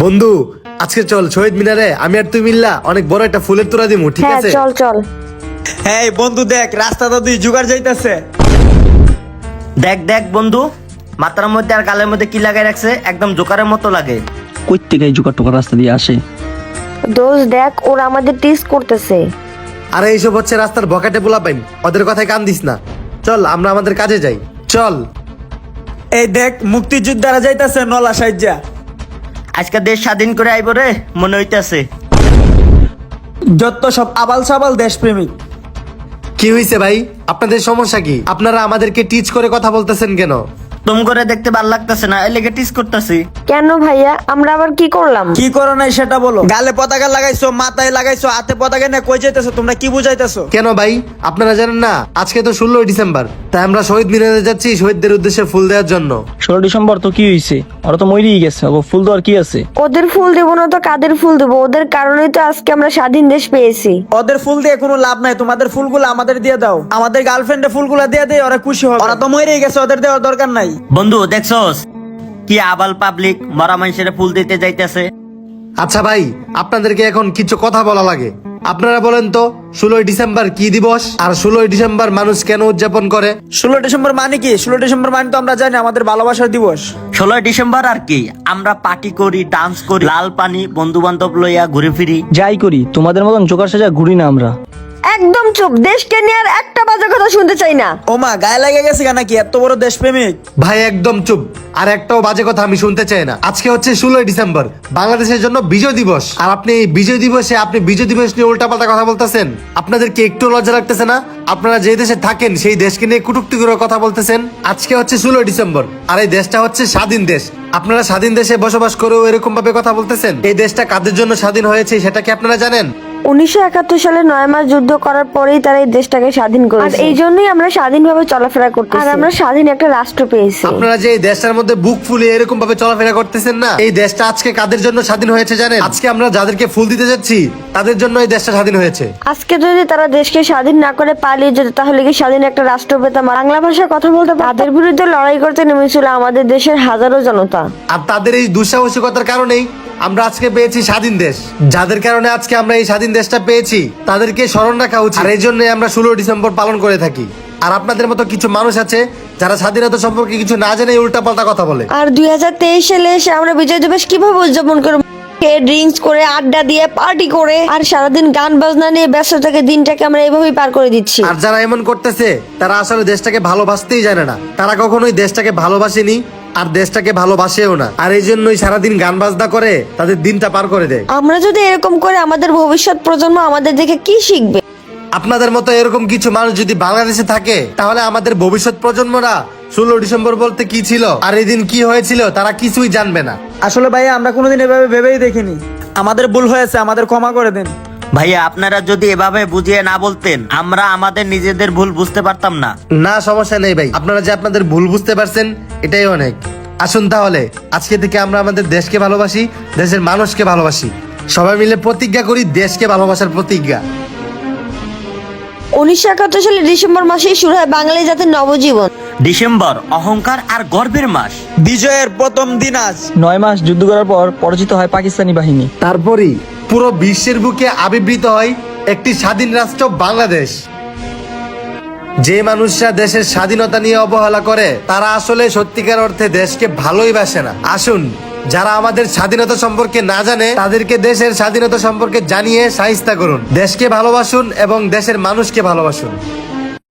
বন্ধু, আজকে চল শহীদ মিনারে আমি আর তুই মিল্লা অনেক বড় একটা ফুলের তোড়া দিমু, ঠিক হ্যাঁ আছে? চল চল। হ্যাঁ বন্ধু, দেখ রাস্তাটা দুই জুগার যাইতাছে। দেখ দেখ বন্ধু, মাথার মধ্যে আর গালের মধ্যে কি লাগাই রাখছে, একদম জোকারের মতো লাগে। কই থেকে এই জোকার টোকার রাস্তা দিয়ে আসে? দোস্ত দেখ, ওরা আমাদের টিস করতেছে। আরে এইসব হচ্ছে রাস্তার বকাটে পোলা পাইন, ওদের কথায় কান দিস না। চল আমরা আমাদের কাজে যাই, চল। এই দেখ মুক্তিযোদ্ধারা যাইতাছে নলা সাইজা। আজকে দেশ স্বাধীন করে আইব রে মনে হইতাছে। যত সব আবাল সাবাল দেশপ্রেমিক। কি হয়েছে ভাই, আপনাদের সমস্যা কি? আপনারা আমাদেরকে টিচ করে কথা বলতেছেন কেন? তুম করে দেখতে ভাল লাগতেছে না, এই লেগে টিস করতেছি। কেন ভাইয়া, আমরা আবার কি করলাম? কি করো নাই সেটা বলো। গালে পতাকা লাগাইছো, মাথায় লাগাইছো, হাতে পতাকা নিয়ে কই যাইতেছো? তোমরা কি বুঝাইতেছো? কেন ভাই, আপনারা জানেন না আজকে তো 16ই ডিসেম্বর, তাই আমরা শহীদ মিনারে যাচ্ছি শহীদদের উদ্দেশ্যে ফুল দেওয়ার জন্য। 16 ডিসেম্বর তো কি হয়েছে? ওরা তো মরেই গেছে, ওগো ফুল দেওয়ার কি আছে? ওদের ফুল দেবো না তো কাদের ফুল দেবো? ওদের কারণেই তো আজকে আমরা স্বাধীন দেশ পেয়েছি। ওদের ফুল দিয়ে কোনো লাভ নাই, তোমাদের ফুলগুলো আমাদের দিয়ে দাও। আমাদের গার্লফ্রেন্ডের ফুলগুলো দিয়ে দেয়, ওরা খুশি হবে। ওরা তো মরেই গেছে, ওদের দেওয়ার দরকার নাই। বন্ধু দেখছস কি আবাল পাবলিক মরা মানুষের ফুল দিতে যাইতেছে। আচ্ছা ভাই, আপনাদেরকে এখন কিছু কথা বলা লাগে। আপনারা বলেন তো 16ই ডিসেম্বর কি দিবস, আর 16ই ডিসেম্বর মানুষ কেন উদযাপন করে? 16 ডিসেম্বর মানে কি? 16 ডিসেম্বর মানে তো আমরা জানি আমাদের ভালোবাসার দিবস। 16 ডিসেম্বর আর কি, আমরা পার্টি করি, ডান্স করি, লাল পানি, বন্ধু বান্ধব লইয়া ঘুরে ফিরি। যাই করি, তোমাদের মতন জোকার সাজা ঘুরি না আমরা। একদম চুপ, দেশকে নিয়ে আর একটা বাজে কথা শুনতে চাই না। ওমা গায়ে লাগে গেছে কেন? কি এত বড় দেশপ্রেমিক? ভাই একদম চুপ, আর একটাও বাজে কথা আমি শুনতে চাই না। আজকে হচ্ছে 16ই ডিসেম্বর, বাংলাদেশের জন্য বিজয় দিবস, আর আপনি এই বিজয় দিবসে আপনি বিজয় দিবস নিয়ে উল্টাপাল্টা কথা বলতেছেন। আপনাদের কি একটু লজ্জা লাগতেছে না? আপনারা যে দেশে থাকেন সেই দেশকে নিয়ে কটূক্তি করে কথা বলতেছেন। আজকে হচ্ছে 16ই ডিসেম্বর, আর এই দেশটা হচ্ছে স্বাধীন দেশ। আপনারা স্বাধীন দেশে বসবাস করেও এরকম ভাবে কথা বলতেছেন। এই দেশটা কাদের জন্য স্বাধীন হয়েছে সেটা কি আপনারা জানেন? 1971 সালে 9 মাস যুদ্ধ করার পরেই তারা এই দেশটাকে স্বাধীন করেছে। আর এই জন্যই আমরা স্বাধীনভাবে চলাফেরা করতেছি, আর আমরা স্বাধীন একটা রাষ্ট্র পেয়েছি। আপনারা যে এই দেশটার মধ্যে বুক ফুলিয়ে এরকম ভাবে চলাফেরা করতেছেন না, এই দেশটা আজকে কাদের জন্য স্বাধীন হয়েছে জানেন? আজকে আমরা যাদেরকে ফুল দিতে যাচ্ছি তাদের জন্য এই দেশটা স্বাধীন হয়েছে। আজকে যদি তারা দেশকে স্বাধীন না করে পালিয়ে যেত, তাহলে কি স্বাধীন একটা রাষ্ট্র পেতাম? বাংলা ভাষায় কথা বলতে তাদের বিরুদ্ধে লড়াই করতে নেমেছিল আমাদের দেশের হাজারো জনতা। আর তাদের এই দুঃসাহসিকতার কারণেই আমরা আজকে পেয়েছি স্বাধীন দেশ। যাদের কারণে আজকে আমরা এই স্বাধীন দেশটা পেয়েছি তাদেরকে স্মরণ রাখা উচিত, আর এই জন্যই আমরা 16 ডিসেম্বর পালন করে থাকি। আর আপনাদের মতো কিছু মানুষ আছে যারা স্বাধীনতা সম্পর্কে কিছু না জেনে উল্টাপাল্টা কথা বলে। আর 2023 সালে এসে আমরা বিজয় দিবস কিভাবে উদযাপন করব? ড্রিঙ্কস করে, আড্ডা দিয়ে, পার্টি করে, আর সারাদিন গান বাজনা নিয়ে ব্যস্ত থেকে দিনটাকে আমরা এইভাবেই পার করে দিচ্ছি। আর যারা এমন করতেছে তারা আসলে দেশটাকে ভালোবাসতেই জানে না। তারা কখনোই দেশটাকে ভালোবাসেনি আর দেশটাকে ভালোবাসেও না, আর এই জন্যই সারাদিন গান বাজনা করে তাদের দিনটা পার করে দেয়। আমরা যদি এরকম করে, আমাদের ভবিষ্যৎ প্রজন্ম আমাদের দেখে কি শিখবে? আপনাদের মতো এরকম কিছু মানুষ যদি বাংলাদেশে থাকে, তাহলে আমাদের ভবিষ্যৎ প্রজন্মরা 16 ডিসেম্বর বলতে কি ছিল আর এই দিন কি হয়েছিল তারা কিছুই জানবে না। আসলে ভাইয়া আমরা কোনোদিন এভাবে ভেবেই দেখিনি। আমাদের ভুল হয়েছে, আমাদের ক্ষমা করে দেন। ভাইয়া আপনারা যদি এভাবে বুঝিয়ে না বলতেন, আমরা আমাদের নিজেদের ভুল বুঝতে পারতাম না। না সমস্যা নেই ভাই, আপনারা যে আপনাদের ভুল বুঝতে পারছেন এটাই অনেক। আসুন তাহলে আজকে থেকে আমরা আমাদের দেশকে ভালোবাসি, দেশের মানুষকে ভালোবাসি। সবাই মিলে প্রতিজ্ঞা করি দেশকে ভালোবাসার প্রতিজ্ঞা। 1971 সালে ডিসেম্বর মাসেই শুরু হয় বাঙালি জাতির নবজীবন। ডিসেম্বর অহংকার আর গর্বের মাস। বিজয়ের প্রথম দিন আজ। 9 মাস যুদ্ধ করার পর পরাজিত হয় পাকিস্তানি বাহিনী। তারপরই পুরো বিশ্বের বুকে আবির্ভূত হয় একটি স্বাধীন রাষ্ট্র বাংলাদেশ। যে মানুষরা দেশের স্বাধীনতা নিয়ে অবহেলা করে তারা আসলে সত্যিকার অর্থে দেশকে ভালোই বাসে না। আসুন, যারা আমাদের স্বাধীনতা সম্পর্কে না জানে তাদেরকে দেশের স্বাধীনতা সম্পর্কে জানিয়ে শায়েস্তা করুন। দেশকে ভালোবাসুন এবং দেশের মানুষকে ভালোবাসুন।